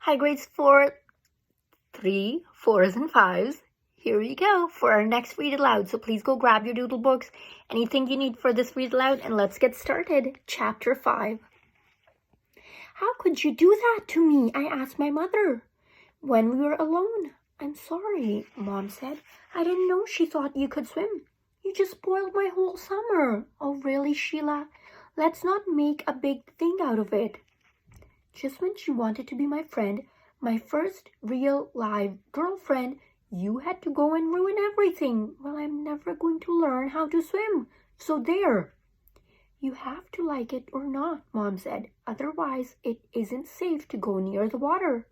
Hi, grades 4, 3, 4s, and 5s. Here we go for our next read aloud. So please go grab your doodle books, anything you need for this read aloud, and let's get started. Chapter 5. How could you do that to me? I asked my mother when we were alone. I'm sorry, Mom said. I didn't know she thought you could swim. You just spoiled my whole summer. Oh, really, Sheila? Let's not make a big thing out of it. Just when she wanted to be my friend, my first real live girlfriend, you had to go and ruin everything. Well, I'm never going to learn how to swim. So there. You have to like it or not, Mom said. Otherwise, it isn't safe to go near the water.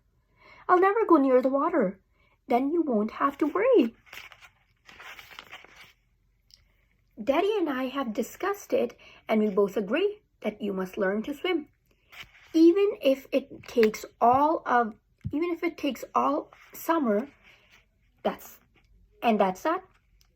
I'll never go near the water. Then you won't have to worry. Daddy and I have discussed it, and we both agree that you must learn to swim. Even if it takes all summer, that's that.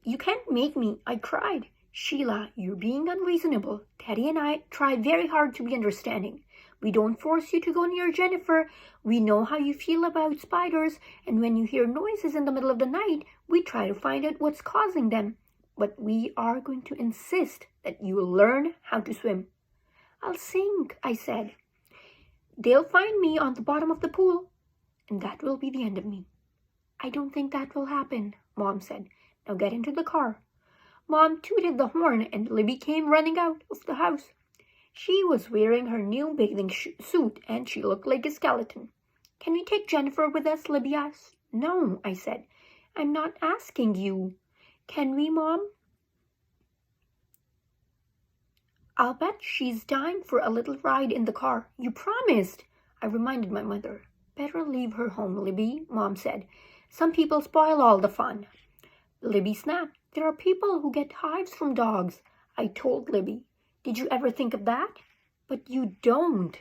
You can't make me, I cried. Sheila, you're being unreasonable. Daddy and I try very hard to be understanding. We don't force you to go near Jennifer. We know how you feel about spiders, and when you hear noises in the middle of the night, we try to find out what's causing them. But we are going to insist that you will learn how to swim. I'll sink, I said. They'll find me on the bottom of the pool, and that will be the end of me. I don't think that will happen, Mom said. Now get into the car. Mom tooted the horn, and Libby came running out of the house. She was wearing her new bathing suit, and she looked like a skeleton. Can we take Jennifer with us, Libby asked. No, I said. I'm not asking you. Can we, Mom? I'll bet she's dying for a little ride in the car. You promised, I reminded my mother. Better leave her home, Libby, Mom said. Some people spoil all the fun. Libby snapped. There are people who get hives from dogs, I told Libby. Did you ever think of that? But you don't.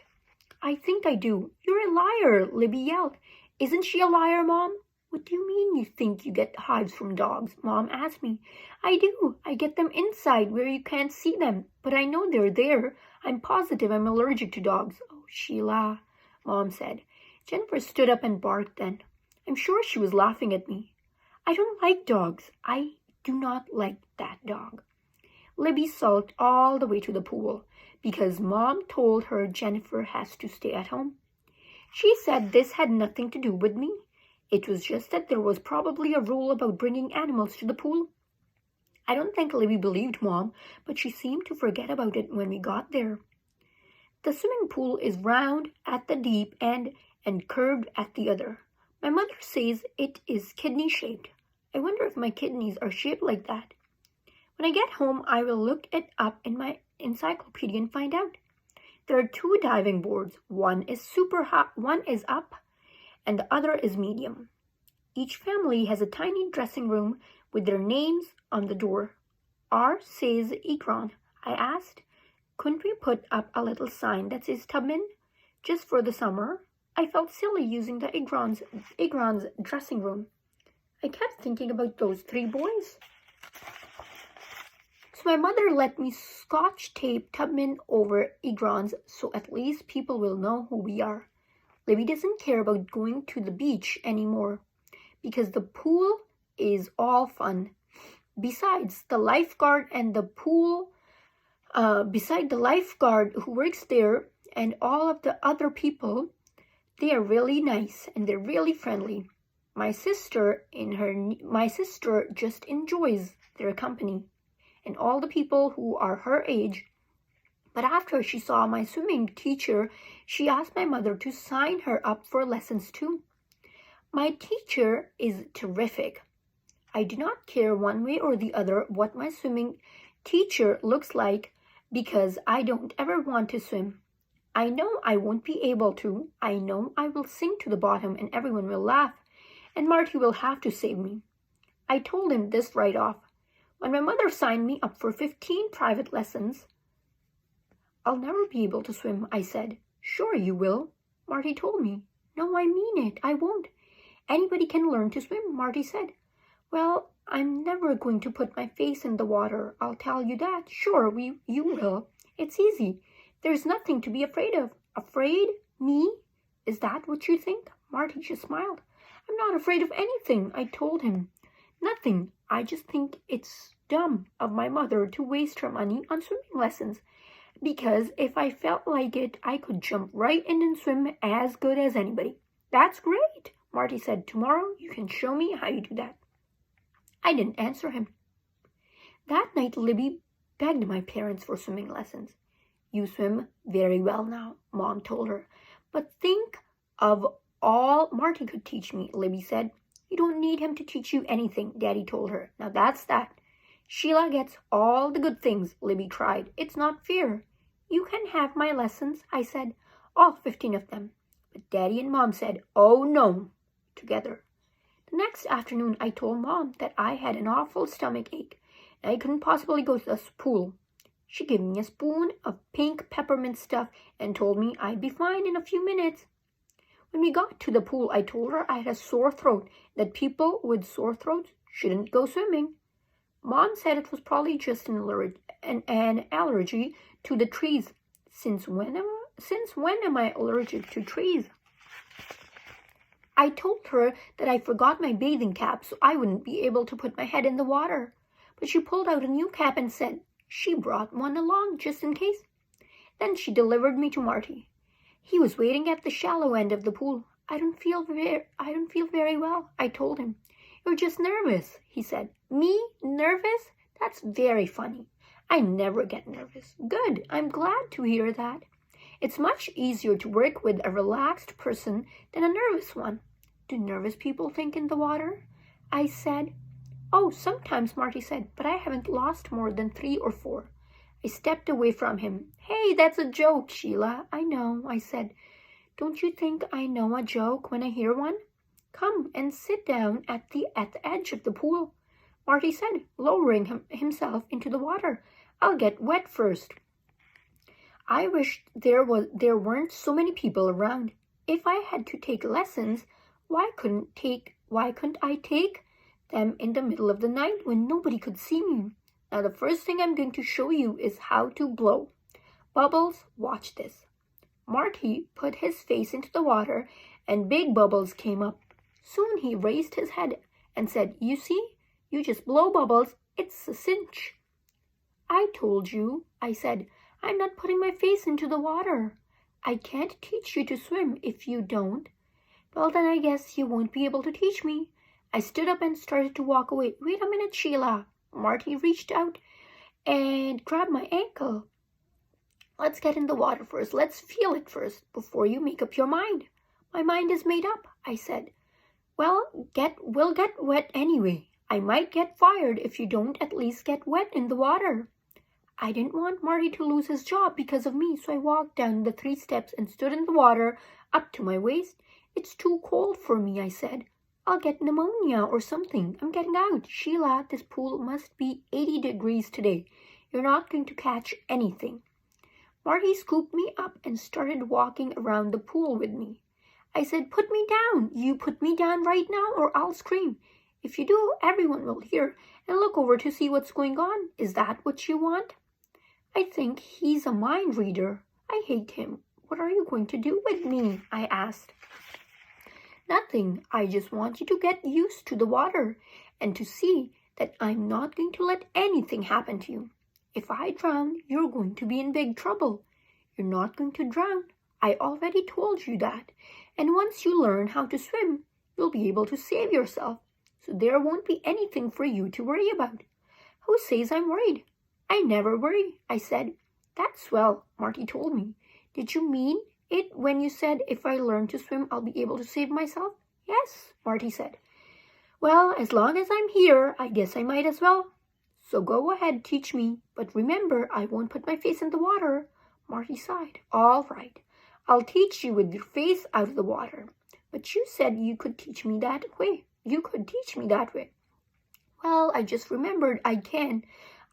I think I do. You're a liar, Libby yelled. Isn't she a liar, Mom? What do you mean you think you get hives from dogs? Mom asked me. I do. I get them inside where you can't see them, but I know they're there. I'm positive I'm allergic to dogs. Oh, Sheila, Mom said. Jennifer stood up and barked then. I'm sure she was laughing at me. I don't like dogs. I do not like that dog. Libby sulked all the way to the pool because Mom told her Jennifer has to stay at home. She said this had nothing to do with me. It was just that there was probably a rule about bringing animals to the pool. I don't think Libby believed Mom, but she seemed to forget about it when we got there. The swimming pool is round at the deep end and curved at the other. My mother says it is kidney-shaped. I wonder if my kidneys are shaped like that. When I get home, I will look it up in my encyclopedia and find out. There are 2 diving boards. One is super high, one is up, and the other is medium. Each family has a tiny dressing room with their names on the door. Ours says Egron. I asked, couldn't we put up a little sign that says Tubman just for the summer? I felt silly using the Egron's dressing room. I kept thinking about those 3 boys. So my mother let me scotch tape Tubman over Egron's so at least people will know who we are. Libby doesn't care about going to the beach anymore because the pool is all fun. Besides the lifeguard who works there and all of the other people, they are really nice and they're really friendly. My sister just enjoys their company and all the people who are her age. But after she saw my swimming teacher, she asked my mother to sign her up for lessons too. My teacher is terrific. I do not care one way or the other what my swimming teacher looks like because I don't ever want to swim. I know I won't be able to. I know I will sink to the bottom and everyone will laugh, and Marty will have to save me. I told him this right off. When my mother signed me up for 15 private lessons, I'll never be able to swim, I said. Sure you will, Marty told me. No, I mean it. I won't. Anybody can learn to swim, Marty said. Well, I'm never going to put my face in the water, I'll tell you that. Sure, you will. It's easy. There's nothing to be afraid of. Afraid? Me? Is that what you think? Marty just smiled. I'm not afraid of anything, I told him. Nothing. I just think it's dumb of my mother to waste her money on swimming lessons. Because if I felt like it, I could jump right in and swim as good as anybody. That's great, Marty said. Tomorrow you can show me how you do that. I didn't answer him. That night, Libby begged my parents for swimming lessons. You swim very well now, Mom told her. But think of all Marty could teach me, Libby said. You don't need him to teach you anything, Daddy told her. Now that's that. Sheila gets all the good things, Libby cried. It's not fair. You can have my lessons, I said, all 15 of them. But Daddy and Mom said, oh no, together. The next afternoon, I told Mom that I had an awful stomach ache and I couldn't possibly go to the pool. She gave me a spoon of pink peppermint stuff and told me I'd be fine in a few minutes. When we got to the pool, I told her I had a sore throat, that people with sore throats shouldn't go swimming. Mom said it was probably just an allergy to the trees. Since when am I allergic to trees? I told her that I forgot my bathing cap so I wouldn't be able to put my head in the water. But she pulled out a new cap and said she brought one along just in case. Then she delivered me to Marty. He was waiting at the shallow end of the pool. I don't feel very well, I told him. You're just nervous, he said. Me? Nervous? That's very funny. I never get nervous. Good, I'm glad to hear that. It's much easier to work with a relaxed person than a nervous one. Do nervous people think in the water? I said. Oh, sometimes, Marty said, but I haven't lost more than 3 or 4. I stepped away from him. Hey, that's a joke, Sheila. I know, I said. Don't you think I know a joke when I hear one? Come and sit down at the edge of the pool, Marty said, lowering himself into the water. I'll get wet first. I wished there weren't so many people around. If I had to take lessons, why couldn't I take them in the middle of the night when nobody could see me? Now the first thing I'm going to show you is how to blow. Bubbles, watch this. Marty put his face into the water and big bubbles came up. Soon he raised his head and said, you see, you just blow bubbles, it's a cinch. I told you, I said, I'm not putting my face into the water. I can't teach you to swim if you don't. Well, then I guess you won't be able to teach me. I stood up and started to walk away. Wait a minute, Sheila. Marty reached out and grabbed my ankle. Let's get in the water first. Let's feel it first before you make up your mind. My mind is made up, I said. Well, we'll get wet anyway. I might get fired if you don't at least get wet in the water. I didn't want Marty to lose his job because of me, so I walked down the 3 steps and stood in the water up to my waist. It's too cold for me, I said. I'll get pneumonia or something. I'm getting out. Sheila, this pool must be 80 degrees today. You're not going to catch anything. Marty scooped me up and started walking around the pool with me. I said, put me down. You put me down right now or I'll scream. If you do, everyone will hear and look over to see what's going on. Is that what you want? I think he's a mind reader. I hate him. What are you going to do with me? I asked. Nothing. I just want you to get used to the water and to see that I'm not going to let anything happen to you. If I drown, you're going to be in big trouble. You're not going to drown. I already told you that. And once you learn how to swim, you'll be able to save yourself. So there won't be anything for you to worry about. Who says I'm worried? I never worry, I said. That's swell, Marty told me. Did you mean it when you said if I learn to swim, I'll be able to save myself? Yes, Marty said. Well, as long as I'm here, I guess I might as well. So go ahead, teach me. But remember, I won't put my face in the water. Marty sighed. All right. I'll teach you with your face out of the water. But you said you could teach me that way. Well, I just remembered I can.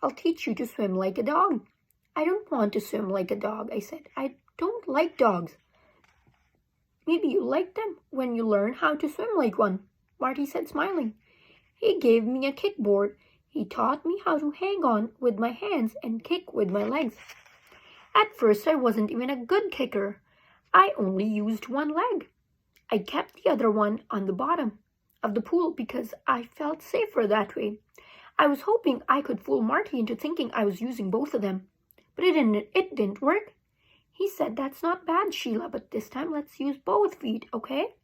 I'll teach you to swim like a dog. I don't want to swim like a dog, I said. I don't like dogs. Maybe you like them when you learn how to swim like one, Marty said, smiling. He gave me a kickboard. He taught me how to hang on with my hands and kick with my legs. At first, I wasn't even a good kicker. I only used one leg. I kept the other one on the bottom of the pool because I felt safer that way. I was hoping I could fool Marty into thinking I was using both of them. But it didn't work. He said, "That's not bad, Sheila, but this time let's use both feet, okay?"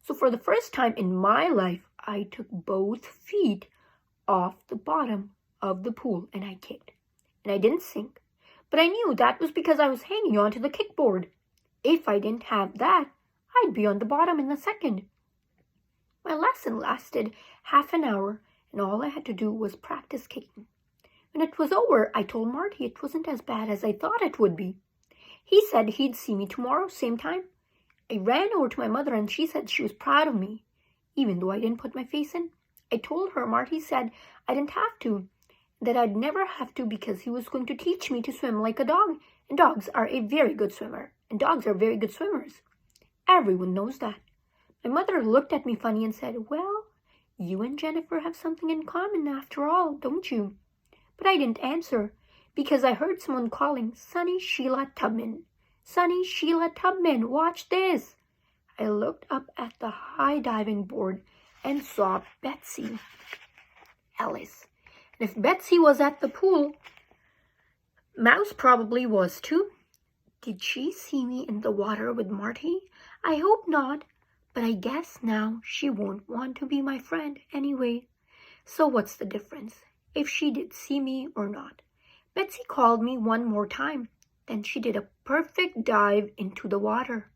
So for the first time in my life, I took both feet off the bottom of the pool and I kicked. And I didn't sink. But I knew that was because I was hanging onto the kickboard. If I didn't have that, I'd be on the bottom in a second. My lesson lasted half an hour, and all I had to do was practice kicking. When it was over, I told Marty it wasn't as bad as I thought it would be. He said he'd see me tomorrow, same time. I ran over to my mother and she said she was proud of me, even though I didn't put my face in. I told her Marty said I didn't have to, that I'd never have to because he was going to teach me to swim like a dog, and dogs are a very good swimmer, and dogs are very good swimmers. Everyone knows that. My mother looked at me funny and said, "Well, you and Jennifer have something in common after all, don't you?" But I didn't answer because I heard someone calling, "Sonny Sheila Tubman. Sonny Sheila Tubman, watch this." I looked up at the high diving board and saw Betsy Ellis. And if Betsy was at the pool, Mouse probably was too. Did she see me in the water with Marty? I hope not, but I guess now she won't want to be my friend anyway. So what's the difference, if she did see me or not? Betsy called me one more time. Then she did a perfect dive into the water.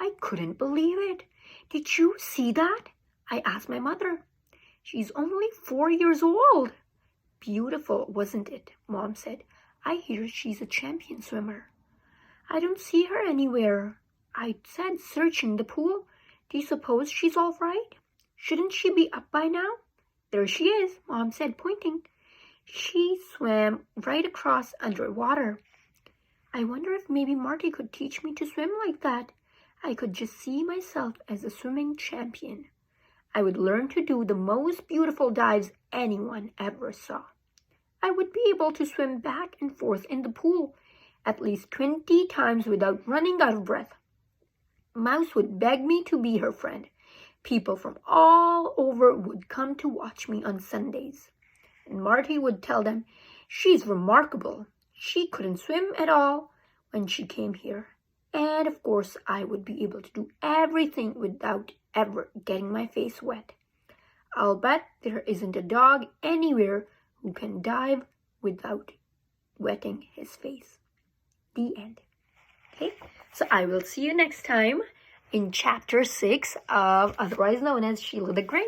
I couldn't believe it. Did you see that? I asked my mother. She's only 4 years old. Beautiful, wasn't it? Mom said. I hear she's a champion swimmer. I don't see her anywhere. I said, searching the pool. Do you suppose she's all right? Shouldn't she be up by now? There she is, Mom said, pointing. She swam right across underwater. I wonder if maybe Marty could teach me to swim like that. I could just see myself as a swimming champion. I would learn to do the most beautiful dives anyone ever saw. I would be able to swim back and forth in the pool at least 20 times without running out of breath. Mouse would beg me to be her friend. People from all over would come to watch me on Sundays. And Marty would tell them, "She's remarkable. She couldn't swim at all when she came here." And of course, I would be able to do everything without ever getting my face wet. I'll bet there isn't a dog anywhere who can dive without wetting his face. The end. Okay, so I will see you next time in chapter 6 of, otherwise known as Sheila the Great.